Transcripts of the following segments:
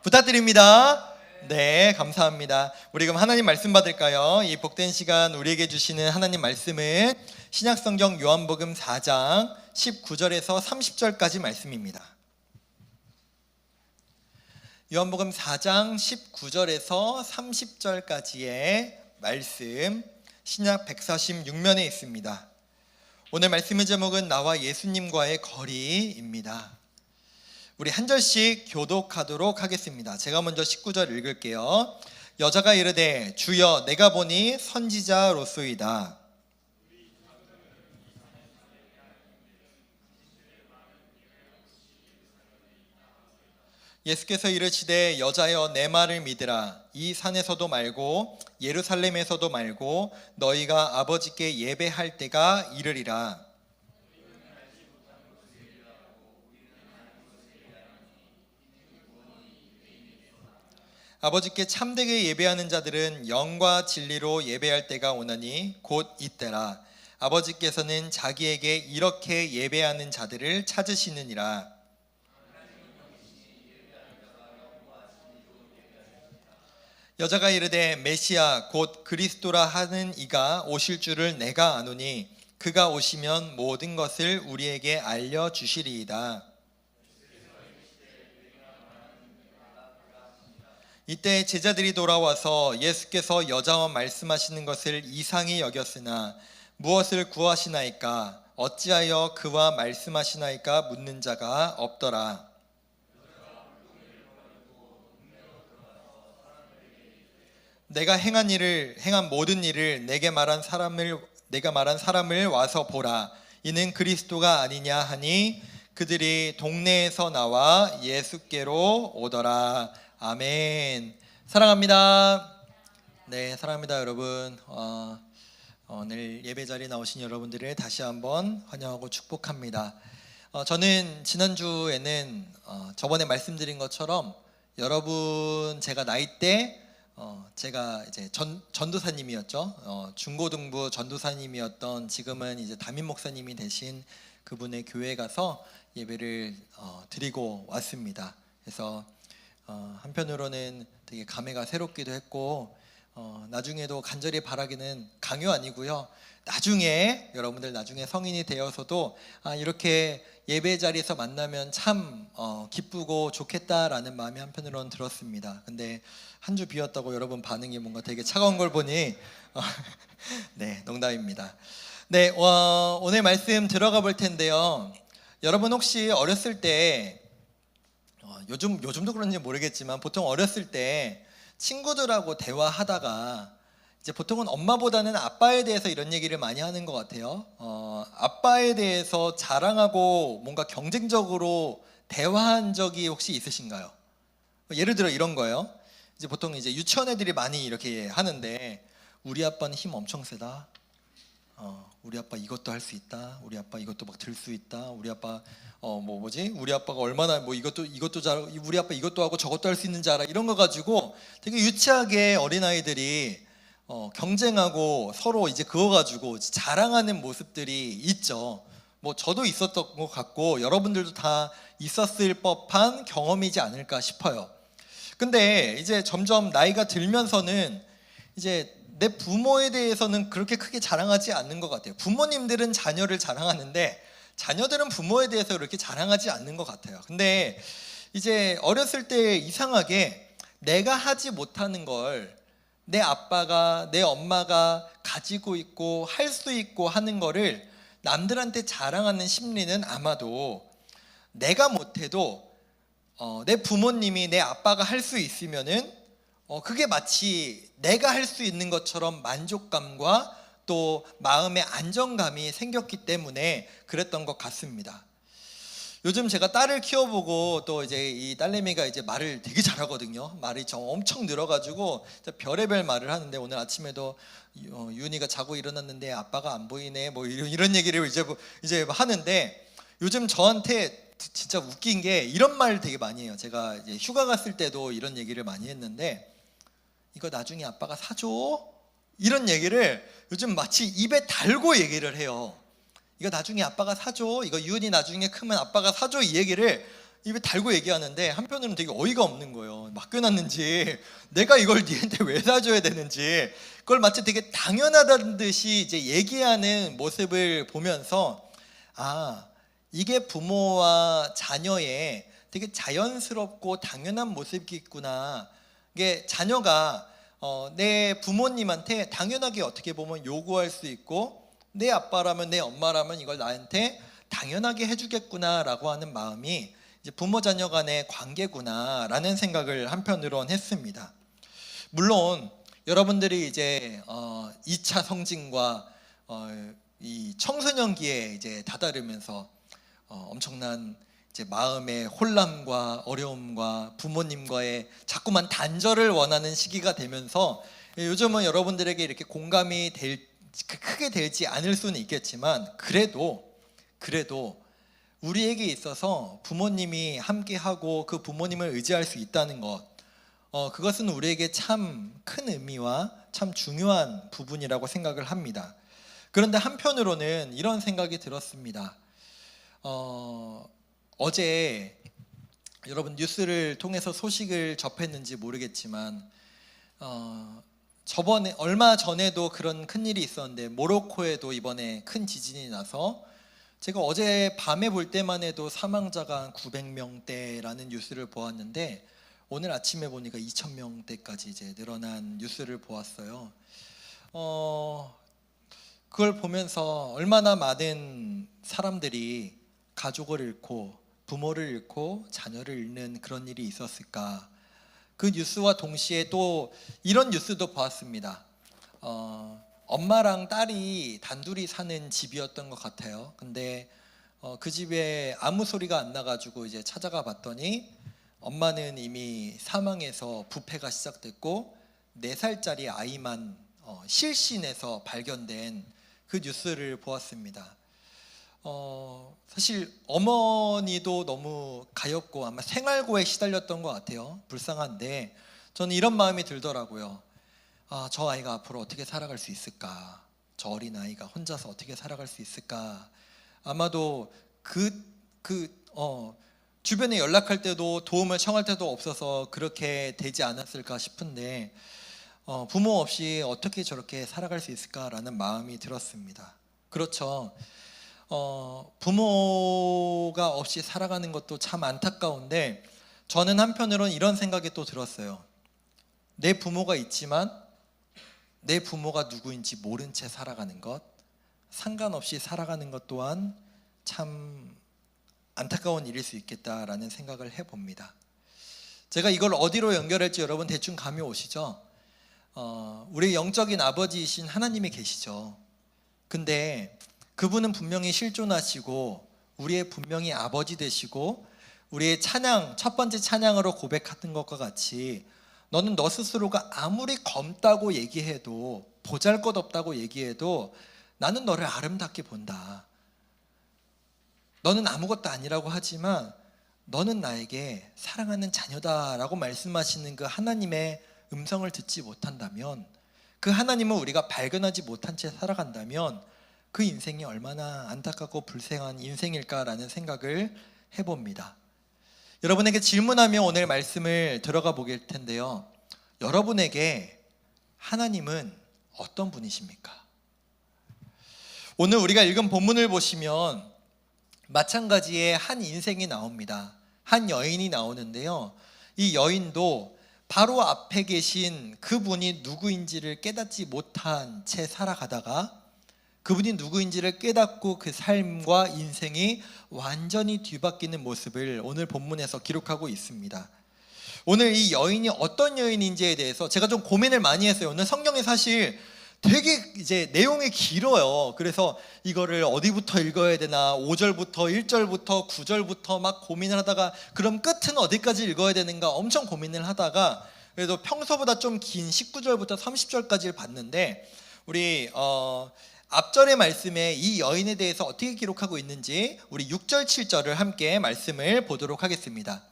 부탁드립니다. 네, 감사합니다. 우리 그럼 하나님 말씀 받을까요? 이 복된 시간 우리에게 주시는 하나님 말씀은 신약성경 요한복음 4장 19절에서 30절까지 말씀입니다. 요한복음 4장 19절에서 30절까지의 말씀, 신약 146면에 있습니다. 오늘 말씀의 제목은 나와 예수님과의 거리입니다. 우리 한 절씩 교독하도록 하겠습니다. 제가 먼저 19절 읽을게요. 여자가 이르되 주여 내가 보니 선지자로소이다. 예수께서 이르시되 여자여 내 말을 믿으라. 이 산에서도 말고 예루살렘에서도 말고 너희가 아버지께 예배할 때가 이르리라. 아버지께 참되게 예배하는 자들은 영과 진리로 예배할 때가 오나니 곧 이때라. 아버지께서는 자기에게 이렇게 예배하는 자들을 찾으시느니라. 여자가 이르되 메시아 곧 그리스도라 하는 이가 오실 줄을 내가 아노니 그가 오시면 모든 것을 우리에게 알려주시리이다. 이때 제자들이 돌아와서 예수께서 여자와 말씀하시는 것을 이상히 여겼으나 무엇을 구하시나이까 어찌하여 그와 말씀하시나이까 묻는 자가 없더라. 내가 행한 모든 일을 내가 말한 사람을 와서 보라. 이는 그리스도가 아니냐 하니 그들이 동네에서 나와 예수께로 오더라. 아멘. 사랑합니다. 네, 사랑합니다, 여러분. 오늘 예배 자리에 나오신 여러분들을 다시 한번 환영하고 축복합니다. 저는 지난주에는 저번에 말씀드린 것처럼 여러분 제가 나이 때 제가 이제 전도사님이었죠. 중고등부 전도사님이었던 지금은 이제 담임 목사님이 되신 그분의 교회에 가서 예배를 드리고 왔습니다. 그래서 한편으로는 되게 감회가 새롭기도 했고 나중에도 간절히 바라기는 강요 아니고요. 여러분들 나중에 성인이 되어서도 이렇게 예배 자리에서 만나면 참 기쁘고 좋겠다라는 마음이 한편으로는 들었습니다. 근데 한 주 비웠다고 여러분 반응이 뭔가 되게 차가운 걸 보니 네, 농담입니다. 네, 오늘 말씀 들어가 볼 텐데요. 여러분 혹시 어렸을 때 요즘도 그런지 모르겠지만 보통 어렸을 때 친구들하고 대화하다가 이제 보통은 엄마보다는 아빠에 대해서 이런 얘기를 많이 하는 것 같아요. 아빠에 대해서 자랑하고 뭔가 경쟁적으로 대화한 적이 혹시 있으신가요? 예를 들어 이런 거예요. 이제 보통 이제 유치원 애들이 많이 이렇게 하는데 우리 아빠는 힘 엄청 세다. 우리 아빠 이것도 할 수 있다. 우리 아빠 이것도 막 들 수 있다. 우리 아빠 우리 아빠가 얼마나 이것도 잘, 우리 아빠 이것도 하고 저것도 할 수 있는지 알아. 이런 거 가지고 되게 유치하게 어린아이들이 경쟁하고 서로 이제 그거 가지고 자랑하는 모습들이 있죠. 저도 있었던 것 같고 여러분들도 다 있었을 법한 경험이지 않을까 싶어요. 근데 이제 점점 나이가 들면서는 이제 내 부모에 대해서는 그렇게 크게 자랑하지 않는 것 같아요. 부모님들은 자녀를 자랑하는데 자녀들은 부모에 대해서 그렇게 자랑하지 않는 것 같아요. 근데 이제 어렸을 때 이상하게 내가 하지 못하는 걸 내 아빠가, 내 엄마가 가지고 있고 할 수 있고 하는 거를 남들한테 자랑하는 심리는 아마도 내가 못해도 내 부모님이, 내 아빠가 할 수 있으면은 그게 마치 내가 할 수 있는 것처럼 만족감과 또 마음의 안정감이 생겼기 때문에 그랬던 것 같습니다. 요즘 제가 딸을 키워보고 또 이제 이 딸내미가 이제 말을 되게 잘하거든요. 말이 엄청 늘어가지고 별의별 말을 하는데 오늘 아침에도 유은이가 자고 일어났는데 아빠가 안 보이네 이런 얘기를 이제 하는데 요즘 저한테 진짜 웃긴 게 이런 말 되게 많이 해요. 제가 이제 휴가 갔을 때도 이런 얘기를 많이 했는데 이거 나중에 아빠가 사줘? 이런 얘기를 요즘 마치 입에 달고 얘기를 해요. 이거 나중에 아빠가 사줘. 이거 유은이 나중에 크면 아빠가 사줘. 이 얘기를 입에 달고 얘기하는데 한편으로는 되게 어이가 없는 거예요. 맡겨놨는지 내가 이걸 니한테 왜 사줘야 되는지 그걸 마치 되게 당연하다는 듯이 이제 얘기하는 모습을 보면서 이게 부모와 자녀의 되게 자연스럽고 당연한 모습이겠구나. 이게 자녀가 내 부모님한테 당연하게 어떻게 보면 요구할 수 있고 내 아빠라면 내 엄마라면 이걸 나한테 당연하게 해주겠구나라고 하는 마음이 이제 부모 자녀 간의 관계구나라는 생각을 한편으론 했습니다. 물론 여러분들이 이제 2차 성징과 이 청소년기에 이제 다다르면서 엄청난 이제 마음의 혼란과 어려움과 부모님과의 자꾸만 단절을 원하는 시기가 되면서 요즘은 여러분들에게 이렇게 공감이 크게 되지 않을 수는 있겠지만 그래도 우리에게 있어서 부모님이 함께하고 그 부모님을 의지할 수 있다는 것, 그것은 우리에게 참 큰 의미와 참 중요한 부분이라고 생각을 합니다. 그런데 한편으로는 이런 생각이 들었습니다. 어제 여러분 뉴스를 통해서 소식을 접했는지 모르겠지만 저번에 얼마 전에도 그런 큰 일이 있었는데 모로코에도 이번에 큰 지진이 나서 제가 어제 밤에 볼 때만 해도 사망자가 한 900명대라는 뉴스를 보았는데 오늘 아침에 보니까 2000명대까지 이제 늘어난 뉴스를 보았어요. 그걸 보면서 얼마나 많은 사람들이 가족을 잃고 부모를 잃고 자녀를 잃는 그런 일이 있었을까. 그 뉴스와 동시에 또 이런 뉴스도 보았습니다. 엄마랑 딸이 단둘이 사는 집이었던 것 같아요. 근데 그 집에 아무 소리가 안 나가지고 이제 찾아가 봤더니 엄마는 이미 사망해서 부패가 시작됐고 4살짜리 아이만 실신해서 발견된 그 뉴스를 보았습니다. 사실 어머니도 너무 가엾고 아마 생활고에 시달렸던 것 같아요. 불쌍한데 저는 이런 마음이 들더라고요. 저 아이가 앞으로 어떻게 살아갈 수 있을까? 저 어린 아이가 혼자서 어떻게 살아갈 수 있을까? 아마도 주변에 연락할 때도 도움을 청할 때도 없어서 그렇게 되지 않았을까 싶은데 부모 없이 어떻게 저렇게 살아갈 수 있을까라는 마음이 들었습니다. 그렇죠. 부모가 없이 살아가는 것도 참 안타까운데 저는 한편으로는 이런 생각이 또 들었어요. 내 부모가 있지만 내 부모가 누구인지 모른 채 살아가는 것, 상관없이 살아가는 것 또한 참 안타까운 일일 수 있겠다라는 생각을 해봅니다. 제가 이걸 어디로 연결할지 여러분 대충 감이 오시죠? 우리 영적인 아버지이신 하나님이 계시죠. 근데 그분은 분명히 실존하시고 우리의 분명히 아버지 되시고 우리의 찬양, 첫 번째 찬양으로 고백하던 것과 같이 너는 너 스스로가 아무리 검다고 얘기해도 보잘것없다고 얘기해도 나는 너를 아름답게 본다. 너는 아무것도 아니라고 하지만 너는 나에게 사랑하는 자녀다라고 말씀하시는 그 하나님의 음성을 듣지 못한다면, 그 하나님을 우리가 발견하지 못한 채 살아간다면 그 인생이 얼마나 안타깝고 불행한 인생일까라는 생각을 해봅니다. 여러분에게 질문하며 오늘 말씀을 들어가 보길 텐데요. 여러분에게 하나님은 어떤 분이십니까? 오늘 우리가 읽은 본문을 보시면 마찬가지의 한 인생이 나옵니다. 한 여인이 나오는데요. 이 여인도 바로 앞에 계신 그분이 누구인지를 깨닫지 못한 채 살아가다가 그분이 누구인지를 깨닫고 그 삶과 인생이 완전히 뒤바뀌는 모습을 오늘 본문에서 기록하고 있습니다. 오늘 이 여인이 어떤 여인인지에 대해서 제가 좀 고민을 많이 했어요. 오늘 성경이 사실 되게 이제 내용이 길어요. 그래서 이거를 어디부터 읽어야 되나, 5절부터 1절부터 9절부터 막 고민을 하다가 그럼 끝은 어디까지 읽어야 되는가 엄청 고민을 하다가 그래도 평소보다 좀 긴 19절부터 30절까지를 봤는데 우리 앞절의 말씀에 이 여인에 대해서 어떻게 기록하고 있는지 우리 6절 7절을 함께 말씀을 보도록 하겠습니다.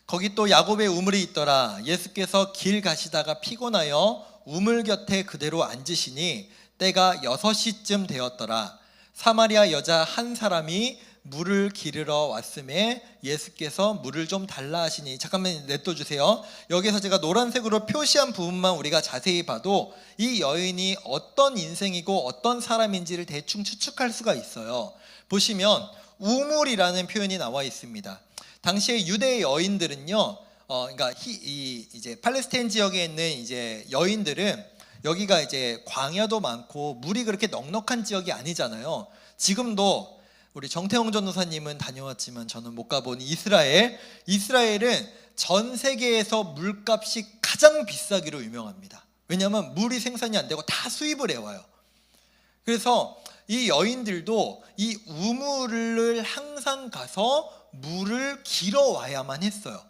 거기 또 야곱의 우물이 있더라. 예수께서 길 가시다가 피곤하여 우물 곁에 그대로 앉으시니 때가 6시쯤 되었더라. 사마리아 여자 한 사람이 물을 기르러 왔음에 예수께서 물을 좀 달라 하시니, 잠깐만 냅둬 주세요. 여기서 제가 노란색으로 표시한 부분만 우리가 자세히 봐도 이 여인이 어떤 인생이고 어떤 사람인지를 대충 추측할 수가 있어요. 보시면 우물이라는 표현이 나와 있습니다. 당시에 유대 여인들은요, 그러니까 이제 팔레스타인 지역에 있는 이제 여인들은 여기가 이제 광야도 많고 물이 그렇게 넉넉한 지역이 아니잖아요. 지금도 우리 정태홍 전도사님은 다녀왔지만 저는 못 가본 이스라엘은 전 세계에서 물값이 가장 비싸기로 유명합니다. 왜냐하면 물이 생산이 안 되고 다 수입을 해와요. 그래서 이 여인들도 이 우물을 항상 가서 물을 길어와야만 했어요.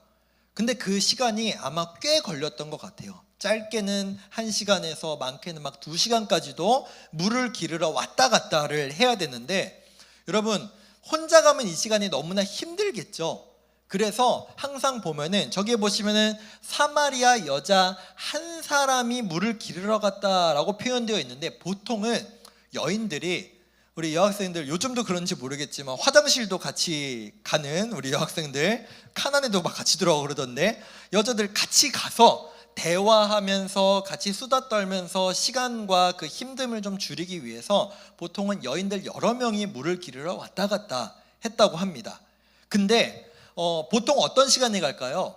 근데 그 시간이 아마 꽤 걸렸던 것 같아요. 짧게는 1시간에서 많게는 막 2시간까지도 물을 기르러 왔다 갔다를 해야 되는데, 여러분 혼자 가면 이 시간이 너무나 힘들겠죠. 그래서 항상 보면은 저기에 보시면은 사마리아 여자 한 사람이 물을 기르러 갔다라고 표현되어 있는데, 보통은 여인들이, 우리 여학생들 요즘도 그런지 모르겠지만 화장실도 같이 가는 우리 여학생들 칸안에도 막 같이 들어가고 그러던데, 여자들 같이 가서 대화하면서 같이 수다 떨면서 시간과 그 힘듦을 좀 줄이기 위해서 보통은 여인들 여러 명이 물을 기르러 왔다 갔다 했다고 합니다. 근데 보통 어떤 시간에 갈까요?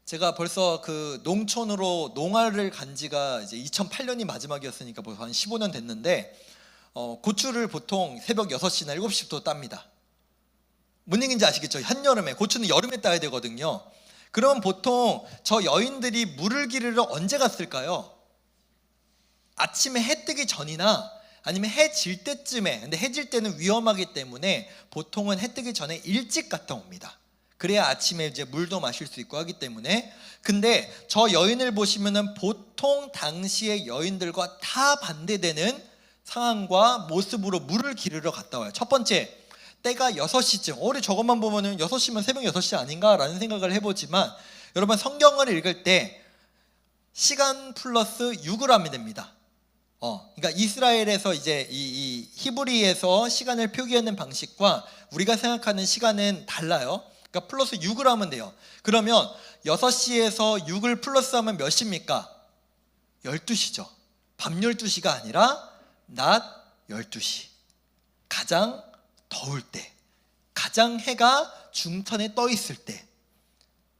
제가 벌써 그 농촌으로 농활을 간 지가 이제 2008년이 마지막이었으니까 벌써 한 15년 됐는데, 고추를 보통 새벽 6시나 7시부터 땁니다. 뭔 얘기인지 아시겠죠? 한여름에, 고추는 여름에 따야 되거든요. 그럼 보통 저 여인들이 물을 기르러 언제 갔을까요? 아침에 해 뜨기 전이나 아니면 해 질 때쯤에. 근데 해 질 때는 위험하기 때문에 보통은 해 뜨기 전에 일찍 갔다 옵니다. 그래야 아침에 이제 물도 마실 수 있고 하기 때문에. 근데 저 여인을 보시면은 보통 당시의 여인들과 다 반대되는 상황과 모습으로 물을 기르러 갔다 와요. 첫 번째, 때가 6시쯤. 우리 저것만 보면은 6시면 새벽 6시 아닌가라는 생각을 해보지만, 여러분 성경을 읽을 때 시간 플러스 6을 하면 됩니다. 그러니까 이스라엘에서 이제 이 히브리에서 시간을 표기하는 방식과 우리가 생각하는 시간은 달라요. 그러니까 플러스 6을 하면 돼요. 그러면 6시에서 6을 플러스하면 몇 시입니까? 12시죠. 밤 12시가 아니라 낮 12시. 가장 더울 때, 가장 해가 중천에 떠 있을 때.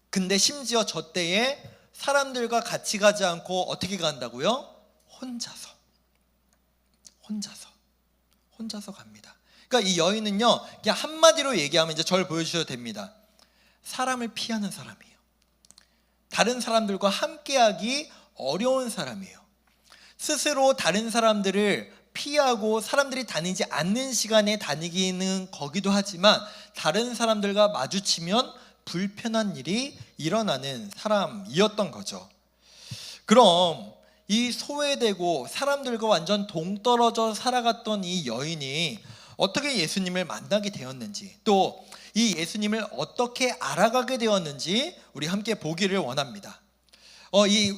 근데 심지어 저 때에 사람들과 같이 가지 않고 어떻게 간다고요? 혼자서 갑니다. 그러니까 이 여인은요, 그냥 한마디로 얘기하면 이제 저를 보여주셔도 됩니다. 사람을 피하는 사람이에요. 다른 사람들과 함께하기 어려운 사람이에요. 스스로 다른 사람들을 피하고 사람들이 다니지 않는 시간에 다니기는 거기도 하지만, 다른 사람들과 마주치면 불편한 일이 일어나는 사람이었던 거죠. 그럼 이 소외되고 사람들과 완전 동떨어져 살아갔던 이 여인이 어떻게 예수님을 만나게 되었는지, 또 이 예수님을 어떻게 알아가게 되었는지 우리 함께 보기를 원합니다.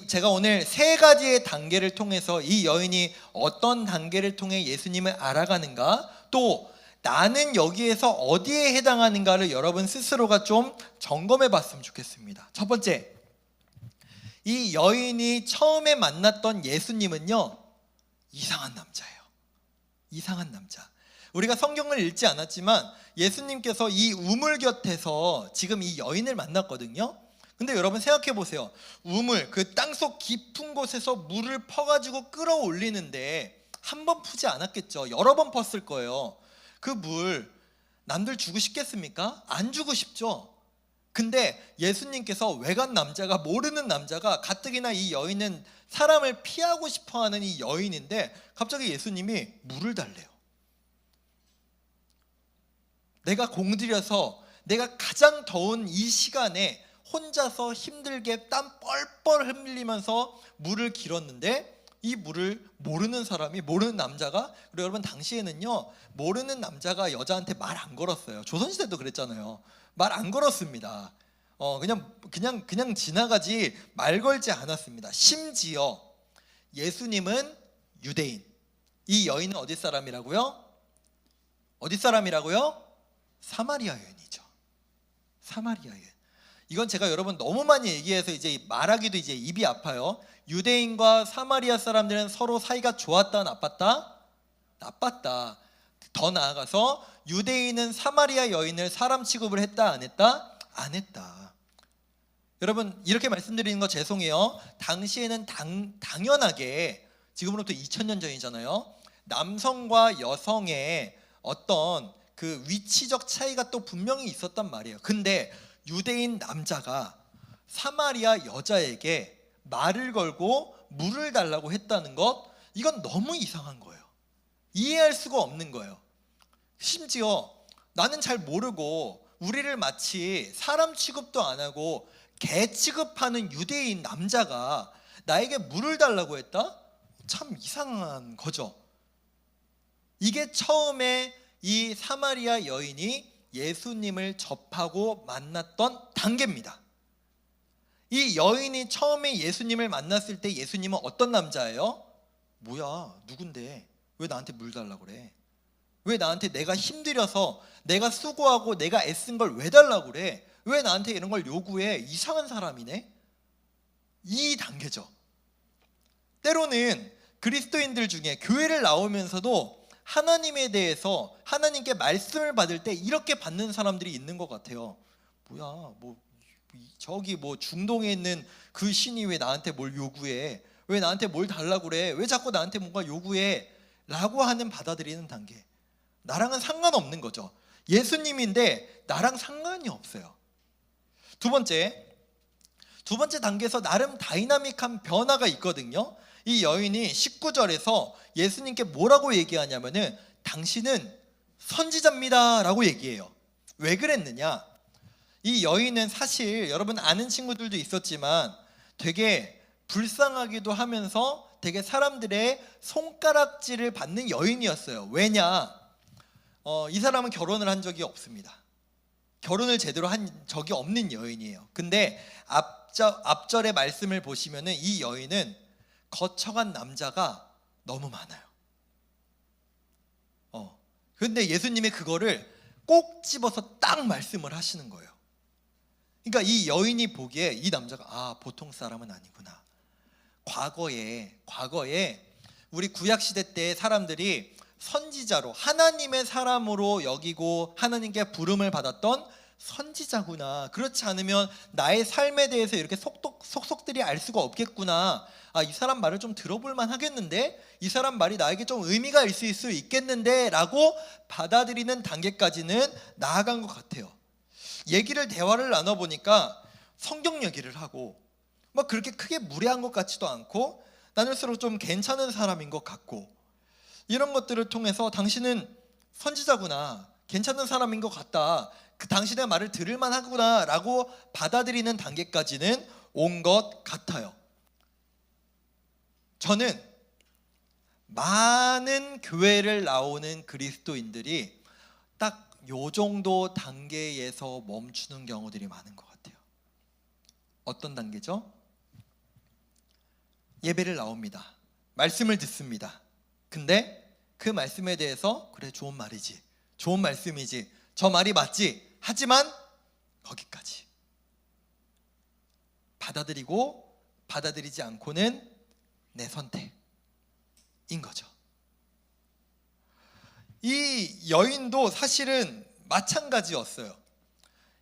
제가 오늘 3가지의 단계를 통해서 이 여인이 어떤 단계를 통해 예수님을 알아가는가, 또 나는 여기에서 어디에 해당하는가를 여러분 스스로가 좀 점검해 봤으면 좋겠습니다. 첫 번째, 이 여인이 처음에 만났던 예수님은요, 이상한 남자예요. 이상한 남자. 우리가 성경을 읽지 않았지만 예수님께서 이 우물 곁에서 지금 이 여인을 만났거든요. 근데 여러분 생각해 보세요. 우물, 그 땅속 깊은 곳에서 물을 퍼가지고 끌어올리는데 한 번 푸지 않았겠죠. 여러 번 펐을 거예요. 그 물 남들 주고 싶겠습니까? 안 주고 싶죠. 근데 예수님께서 외간 남자가, 모르는 남자가, 가뜩이나 이 여인은 사람을 피하고 싶어하는 이 여인인데 갑자기 예수님이 물을 달래요. 내가 공들여서 내가 가장 더운 이 시간에 혼자서 힘들게 땀 뻘뻘 흘리면서 물을 길었는데, 이 물을 모르는 사람이, 모르는 남자가, 그리고 여러분 당시에는요, 모르는 남자가 여자한테 말 안 걸었어요. 조선시대도 그랬잖아요. 말 안 걸었습니다. 그냥 지나가지 말 걸지 않았습니다. 심지어 예수님은 유대인, 이 여인은 어디 사람이라고요? 어디 사람이라고요? 사마리아 여인이죠. 사마리아 여인. 이건 제가 여러분 너무 많이 얘기해서 이제 말하기도 이제 입이 아파요. 유대인과 사마리아 사람들은 서로 사이가 좋았다, 나빴다? 나빴다. 더 나아가서 유대인은 사마리아 여인을 사람 취급을 했다, 안 했다? 안 했다. 여러분 이렇게 말씀드리는 거 죄송해요. 당시에는 당연하게, 지금으로부터 2000년 전이잖아요. 남성과 여성의 어떤 그 위치적 차이가 또 분명히 있었단 말이에요. 근데 유대인 남자가 사마리아 여자에게 말을 걸고 물을 달라고 했다는 것, 이건 너무 이상한 거예요. 이해할 수가 없는 거예요. 심지어 나는 잘 모르고 우리를 마치 사람 취급도 안 하고 개 취급하는 유대인 남자가 나에게 물을 달라고 했다? 참 이상한 거죠. 이게 처음에 이 사마리아 여인이 예수님을 접하고 만났던 단계입니다. 이 여인이 처음에 예수님을 만났을 때 예수님은 어떤 남자예요? 뭐야, 누군데? 왜 나한테 물 달라고 그래? 왜 나한테 내가 힘들여서 내가 수고하고 내가 애쓴 걸 왜 달라고 그래? 왜 나한테 이런 걸 요구해? 이상한 사람이네? 이 단계죠. 때로는 그리스도인들 중에 교회를 나오면서도 하나님에 대해서 하나님께 말씀을 받을 때 이렇게 받는 사람들이 있는 것 같아요. 뭐야, 저기 중동에 있는 그 신이 왜 나한테 뭘 요구해? 왜 나한테 뭘 달라고 그래? 왜 자꾸 나한테 뭔가 요구해? 라고 하는 받아들이는 단계. 나랑은 상관없는 거죠. 예수님인데 나랑 상관이 없어요. 두 번째 단계에서 나름 다이나믹한 변화가 있거든요. 이 여인이 19절에서 예수님께 뭐라고 얘기하냐면은 당신은 선지자입니다 라고 얘기해요. 왜 그랬느냐? 이 여인은 사실 여러분 아는 친구들도 있었지만 되게 불쌍하기도 하면서 되게 사람들의 손가락질을 받는 여인이었어요. 왜냐? 이 사람은 결혼을 한 적이 없습니다. 결혼을 제대로 한 적이 없는 여인이에요. 근데 앞절의 말씀을 보시면은 이 여인은 거쳐간 남자가 너무 많아요. 근데 예수님이 그거를 꼭 집어서 딱 말씀을 하시는 거예요. 그러니까 이 여인이 보기에 이 남자가 보통 사람은 아니구나. 과거에 우리 구약시대 때 사람들이 선지자로 하나님의 사람으로 여기고 하나님께 부름을 받았던 선지자구나. 그렇지 않으면 나의 삶에 대해서 이렇게 속속들이 알 수가 없겠구나. 이 사람 말을 좀 들어볼 만 하겠는데, 이 사람 말이 나에게 좀 의미가 있을 수 있겠는데 라고 받아들이는 단계까지는 나아간 것 같아요. 대화를 나눠보니까 성경 얘기를 하고 그렇게 크게 무례한 것 같지도 않고 나눌수록 좀 괜찮은 사람인 것 같고, 이런 것들을 통해서 당신은 선지자구나, 괜찮은 사람인 것 같다, 그 당신의 말을 들을 만하구나 라고 받아들이는 단계까지는 온 것 같아요. 저는 많은 교회를 나오는 그리스도인들이 딱 요 정도 단계에서 멈추는 경우들이 많은 것 같아요. 어떤 단계죠? 예배를 나옵니다. 말씀을 듣습니다. 근데 그 말씀에 대해서 그래, 좋은 말이지, 좋은 말씀이지, 저 말이 맞지, 하지만 거기까지. 받아들이고 받아들이지 않고는 내 선택인 거죠. 이 여인도 사실은 마찬가지였어요.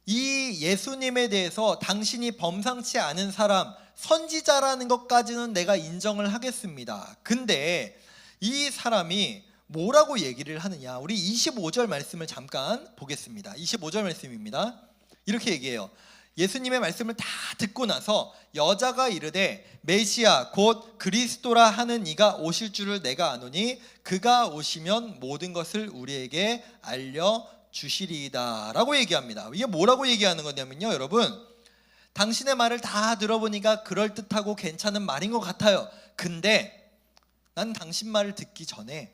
이 예수님에 대해서 당신이 범상치 않은 사람, 선지자라는 것까지는 내가 인정을 하겠습니다. 근데 이 사람이 뭐라고 얘기를 하느냐? 우리 25절 말씀을 잠깐 보겠습니다. 25절 말씀입니다. 이렇게 얘기해요. 예수님의 말씀을 다 듣고 나서 여자가 이르되 메시아 곧 그리스도라 하는 이가 오실 줄을 내가 아노니 그가 오시면 모든 것을 우리에게 알려주시리이다 라고 얘기합니다. 이게 뭐라고 얘기하는 거냐면요, 여러분, 당신의 말을 다 들어보니까 그럴듯하고 괜찮은 말인 것 같아요. 근데 난 당신 말을 듣기 전에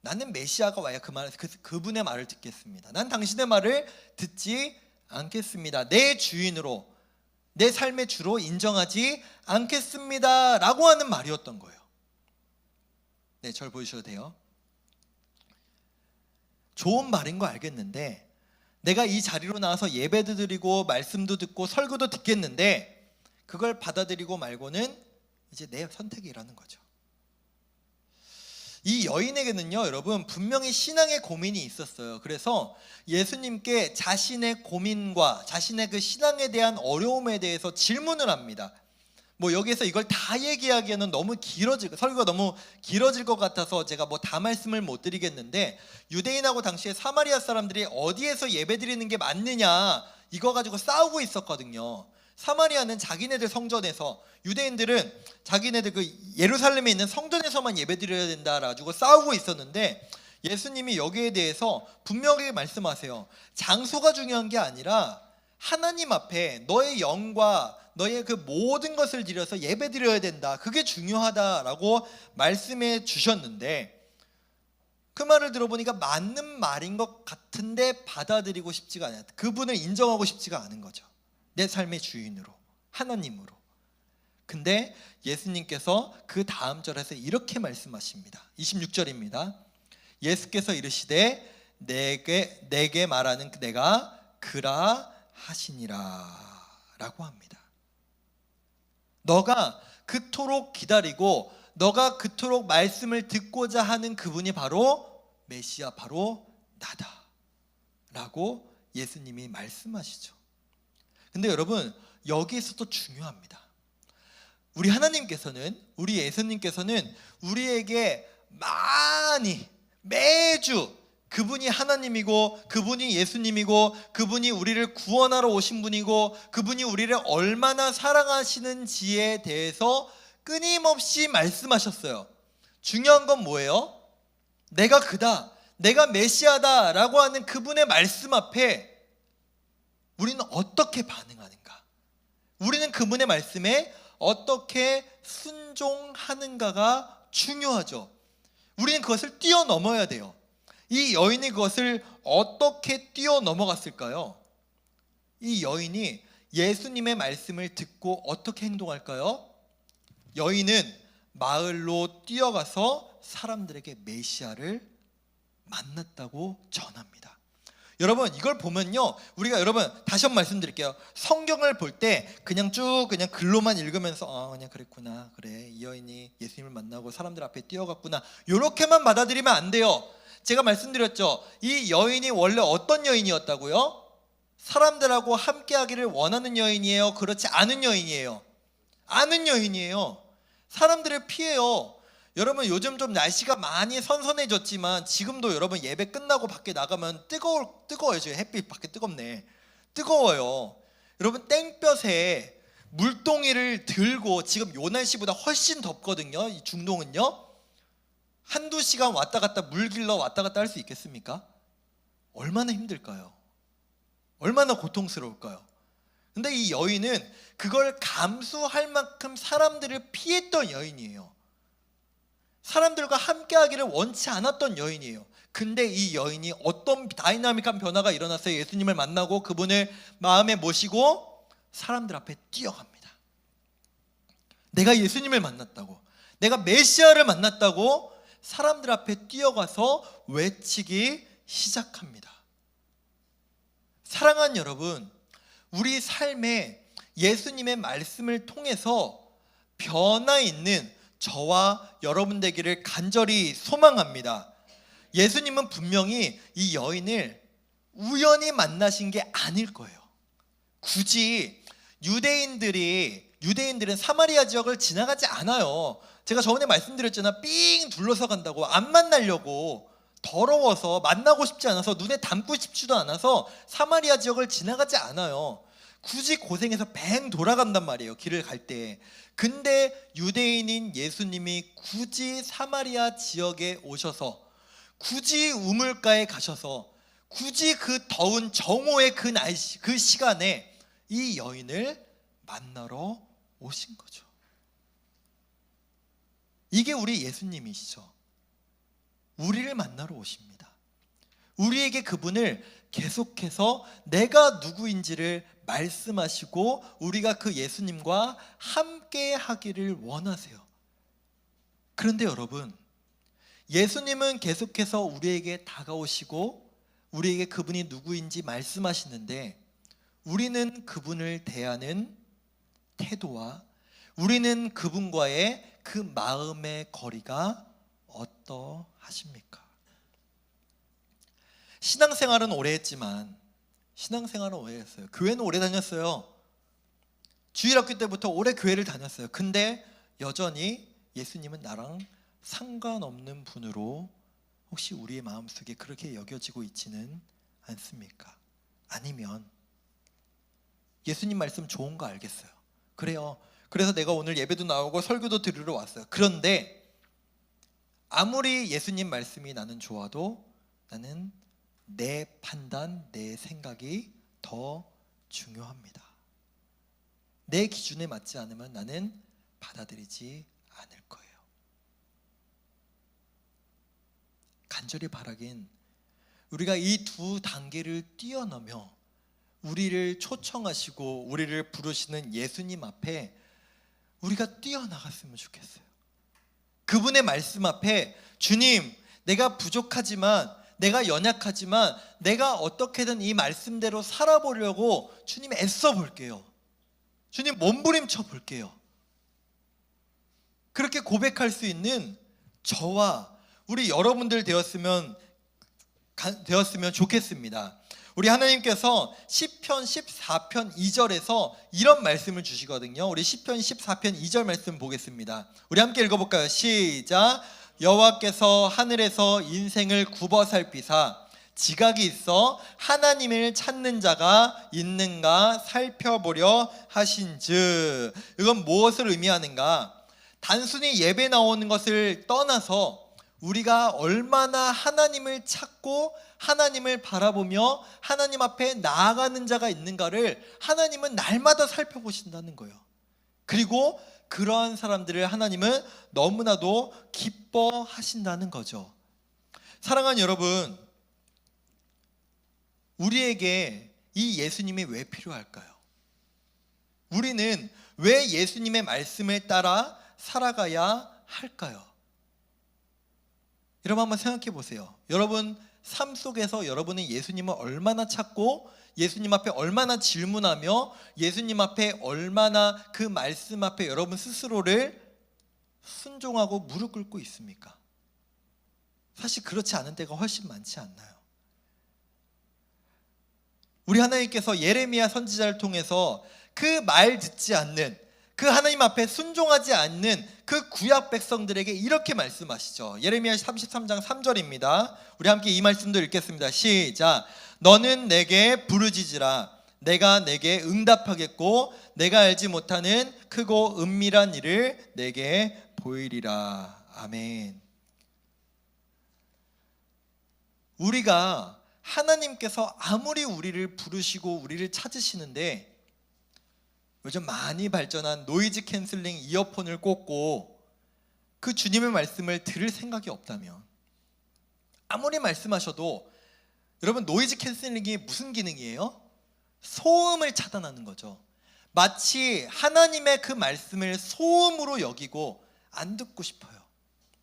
나는 메시아가 와야 그분의 말을 듣겠습니다. 난 당신의 말을 듣지 않겠습니다. 내 주인으로, 내 삶의 주로 인정하지 않겠습니다 라고 하는 말이었던 거예요. 네, 절 보셔도 돼요. 좋은 말인 거 알겠는데 내가 이 자리로 나와서 예배도 드리고 말씀도 듣고 설교도 듣겠는데 그걸 받아들이고 말고는 이제 내 선택이라는 거죠. 이 여인에게는요, 여러분, 분명히 신앙의 고민이 있었어요. 그래서 예수님께 자신의 고민과 자신의 그 신앙에 대한 어려움에 대해서 질문을 합니다. 뭐 여기에서 이걸 다 얘기하기에는 너무 설교가 너무 길어질 것 같아서 제가 뭐 다 말씀을 못 드리겠는데, 유대인하고 당시에 사마리아 사람들이 어디에서 예배드리는 게 맞느냐 이거 가지고 싸우고 있었거든요. 사마리아는 자기네들 성전에서, 유대인들은 자기네들 그 예루살렘에 있는 성전에서만 예배드려야 된다 가지고 싸우고 있었는데, 예수님이 여기에 대해서 분명하게 말씀하세요. 장소가 중요한 게 아니라 하나님 앞에 너의 영과 너의 그 모든 것을 드려서 예배드려야 된다, 그게 중요하다라고 말씀해 주셨는데, 그 말을 들어보니까 맞는 말인 것 같은데 받아들이고 싶지가 않아요. 그분을 인정하고 싶지가 않은 거죠. 내 삶의 주인으로, 하나님으로. 근데 예수님께서 그 다음 절에서 이렇게 말씀하십니다. 26절입니다. 예수께서 이르시되 내게 말하는 내가 그라 하시니라 라고 합니다. 너가 그토록 기다리고 너가 그토록 말씀을 듣고자 하는 그분이 바로 메시아, 바로 나다 라고 예수님이 말씀하시죠. 근데 여러분, 여기에서도 중요합니다. 우리 하나님께서는, 우리 예수님께서는 우리에게 많이 매주 그분이 하나님이고 그분이 예수님이고 그분이 우리를 구원하러 오신 분이고 그분이 우리를 얼마나 사랑하시는지에 대해서 끊임없이 말씀하셨어요. 중요한 건 뭐예요? 내가 그다, 내가 메시아다 라고 하는 그분의 말씀 앞에 우리는 어떻게 반응하는가? 우리는 그분의 말씀에 어떻게 순종하는가가 중요하죠. 우리는 그것을 뛰어넘어야 돼요. 이 여인이 그것을 어떻게 뛰어넘어갔을까요? 이 여인이 예수님의 말씀을 듣고 어떻게 행동할까요? 여인은 마을로 뛰어가서 사람들에게 메시아를 만났다고 전합니다. 여러분, 이걸 보면요, 우리가, 여러분 다시 한번 말씀드릴게요. 성경을 볼 때 그냥 쭉 그냥 글로만 읽으면서 그냥 그랬구나, 그래, 이 여인이 예수님을 만나고 사람들 앞에 뛰어갔구나, 이렇게만 받아들이면 안 돼요. 제가 말씀드렸죠. 이 여인이 원래 어떤 여인이었다고요? 사람들하고 함께하기를 원하는 여인이에요? 그렇지 않은 여인이에요? 아는 여인이에요. 사람들을 피해요. 여러분, 요즘 좀 날씨가 많이 선선해졌지만 지금도 여러분 예배 끝나고 밖에 나가면 뜨거워요. 지금 햇빛 밖에 뜨겁네. 뜨거워요. 여러분, 땡볕에 물동이를 들고, 지금 요 날씨보다 훨씬 덥거든요. 이 중동은요. 한두 시간 왔다 갔다 물 길러 왔다 갔다 할 수 있겠습니까? 얼마나 힘들까요? 얼마나 고통스러울까요? 근데 이 여인은 그걸 감수할 만큼 사람들을 피했던 여인이에요. 사람들과 함께하기를 원치 않았던 여인이에요. 근데 이 여인이 어떤 다이나믹한 변화가 일어났어요? 예수님을 만나고 그분을 마음에 모시고 사람들 앞에 뛰어갑니다. 내가 예수님을 만났다고, 내가 메시아를 만났다고 사람들 앞에 뛰어가서 외치기 시작합니다. 사랑하는 여러분, 우리 삶에 예수님의 말씀을 통해서 변화 있는 저와 여러분 되기를 간절히 소망합니다. 예수님은 분명히 이 여인을 우연히 만나신 게 아닐 거예요. 굳이 유대인들은 사마리아 지역을 지나가지 않아요. 제가 저번에 말씀드렸잖아. 삥 둘러서 간다고. 안 만나려고, 더러워서, 만나고 싶지 않아서, 눈에 담고 싶지도 않아서 사마리아 지역을 지나가지 않아요. 굳이 고생해서 뱅 돌아간단 말이에요, 길을 갈 때. 근데 유대인인 예수님이 굳이 사마리아 지역에 오셔서, 굳이 우물가에 가셔서, 굳이 그 더운 정오의 그 날씨, 그 시간에 이 여인을 만나러 오신 거죠. 이게 우리 예수님이시죠. 우리를 만나러 오십니다. 우리에게 그분을 계속해서 내가 누구인지를 말씀하시고 우리가 그 예수님과 함께 하기를 원하세요. 그런데 여러분, 예수님은 계속해서 우리에게 다가오시고 우리에게 그분이 누구인지 말씀하시는데 우리는 그분을 대하는 태도와 우리는 그분과의 그 마음의 거리가 어떠하십니까? 신앙생활은 오래 했지만 교회는 오래 다녔어요. 주일학교 때부터 오래 교회를 다녔어요. 근데 여전히 예수님은 나랑 상관없는 분으로 혹시 우리의 마음속에 그렇게 여겨지고 있지는 않습니까? 아니면 예수님 말씀 좋은 거 알겠어요. 그래요. 그래서 내가 오늘 예배도 나오고 설교도 들으러 왔어요. 그런데 아무리 예수님 말씀이 나는 좋아도 나는 내 판단, 내 생각이 더 중요합니다. 내 기준에 맞지 않으면 나는 받아들이지 않을 거예요. 간절히 바라긴 우리가 이 두 단계를 뛰어넘어 우리를 초청하시고 우리를 부르시는 예수님 앞에 우리가 뛰어나갔으면 좋겠어요. 그분의 말씀 앞에 주님, 내가 부족하지만, 내가 연약하지만 내가 어떻게든 이 말씀대로 살아보려고 주님 애써 볼게요. 주님 몸부림쳐 볼게요. 그렇게 고백할 수 있는 저와 우리 여러분들 되었으면 좋겠습니다. 우리 하나님께서 시편 14편 2절에서 이런 말씀을 주시거든요. 우리 시편 14편 2절 말씀 보겠습니다. 우리 함께 읽어볼까요? 시작. 여호와께서 하늘에서 인생을 굽어 살피사 지각이 있어 하나님을 찾는 자가 있는가 살펴보려 하신즉. 이건 무엇을 의미하는가? 단순히 예배 나오는 것을 떠나서 우리가 얼마나 하나님을 찾고 하나님을 바라보며 하나님 앞에 나아가는 자가 있는가를 하나님은 날마다 살펴보신다는 거예요. 그리고 그러한 사람들을 하나님은 너무나도 기뻐하신다는 거죠. 사랑하는 여러분, 우리에게 이 예수님이 왜 필요할까요? 우리는 왜 예수님의 말씀을 따라 살아가야 할까요? 여러분 한번 생각해 보세요. 여러분 삶 속에서 여러분은 예수님을 얼마나 찾고 예수님 앞에 얼마나 질문하며 예수님 앞에 얼마나 그 말씀 앞에 여러분 스스로를 순종하고 무릎 꿇고 있습니까? 사실 그렇지 않은 때가 훨씬 많지 않나요? 우리 하나님께서 예레미야 선지자를 통해서 그 말 듣지 않는, 그 하나님 앞에 순종하지 않는 그 구약 백성들에게 이렇게 말씀하시죠. 예레미야 33장 3절입니다. 우리 함께 이 말씀도 읽겠습니다. 시작. 너는 내게 부르짖으라. 내가 내게 응답하겠고 내가 알지 못하는 크고 은밀한 일을 내게 보이리라. 아멘. 우리가 하나님께서 아무리 우리를 부르시고 우리를 찾으시는데 요즘 많이 발전한 노이즈 캔슬링 이어폰을 꽂고 그 주님의 말씀을 들을 생각이 없다면, 아무리 말씀하셔도, 여러분 노이즈 캔슬링이 무슨 기능이에요? 소음을 차단하는 거죠. 마치 하나님의 그 말씀을 소음으로 여기고 안 듣고 싶어요,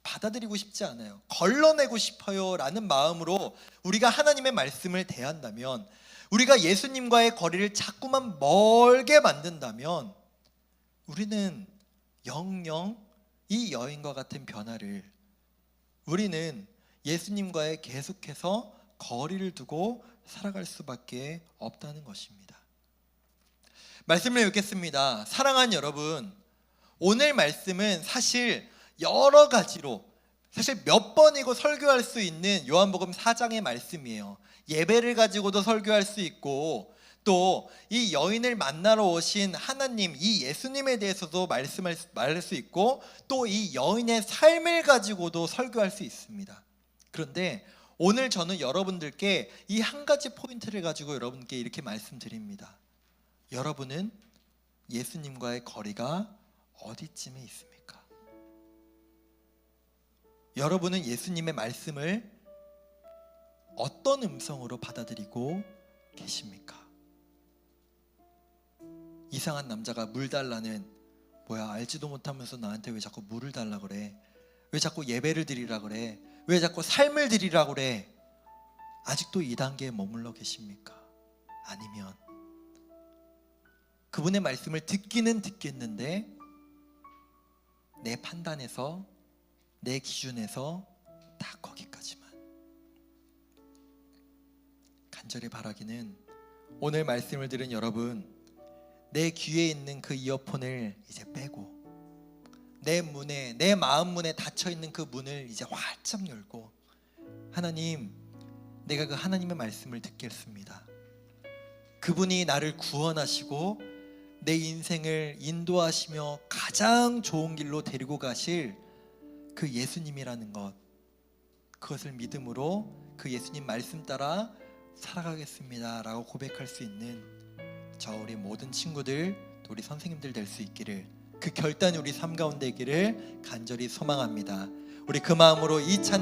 받아들이고 싶지 않아요, 걸러내고 싶어요 라는 마음으로 우리가 하나님의 말씀을 대한다면, 우리가 예수님과의 거리를 자꾸만 멀게 만든다면 우리는 영영 이 여인과 같은 변화를, 우리는 예수님과의 계속해서 거리를 두고 살아갈 수밖에 없다는 것입니다. 말씀을 읽겠습니다. 사랑하는 여러분, 오늘 말씀은 사실 여러 가지로, 사실 몇 번이고 설교할 수 있는 요한복음 4장의 말씀이에요. 예배를 가지고도 설교할 수 있고, 또 이 여인을 만나러 오신 하나님, 이 예수님에 대해서도 말할 수 있고, 또 이 여인의 삶을 가지고도 설교할 수 있습니다. 그런데 오늘 저는 여러분들께 이 한 가지 포인트를 가지고 여러분께 이렇게 말씀드립니다. 여러분은 예수님과의 거리가 어디쯤에 있습니까? 여러분은 예수님의 말씀을 어떤 음성으로 받아들이고 계십니까? 이상한 남자가 물 달라는, 뭐야 알지도 못하면서 나한테 왜 자꾸 물을 달라 그래? 왜 자꾸 예배를 드리라 그래? 왜 자꾸 삶을 드리라 그래? 아직도 이 단계에 머물러 계십니까? 아니면 그분의 말씀을 듣기는 듣겠는데 내 판단에서, 내 기준에서 다 거기까지만. 간절히 바라기는 오늘 말씀을 들은 여러분, 내 귀에 있는 그 이어폰을 이제 빼고 내 문에, 내 마음 문에 닫혀있는 그 문을 이제 활짝 열고, 하나님, 내가 그 하나님의 말씀을 듣겠습니다. 그분이 나를 구원하시고 내 인생을 인도하시며 가장 좋은 길로 데리고 가실 그 예수님이라는 것, 그것을 믿음으로 그 예수님 말씀 따라 살아가겠습니다 라고 고백할 수 있는 저 우리 모든 친구들, 또 우리 선생님들 될 수 있기를, 그 결단이 우리 삶 가운데 있기를 간절히 소망합니다. 우리 그 마음으로 이 찬양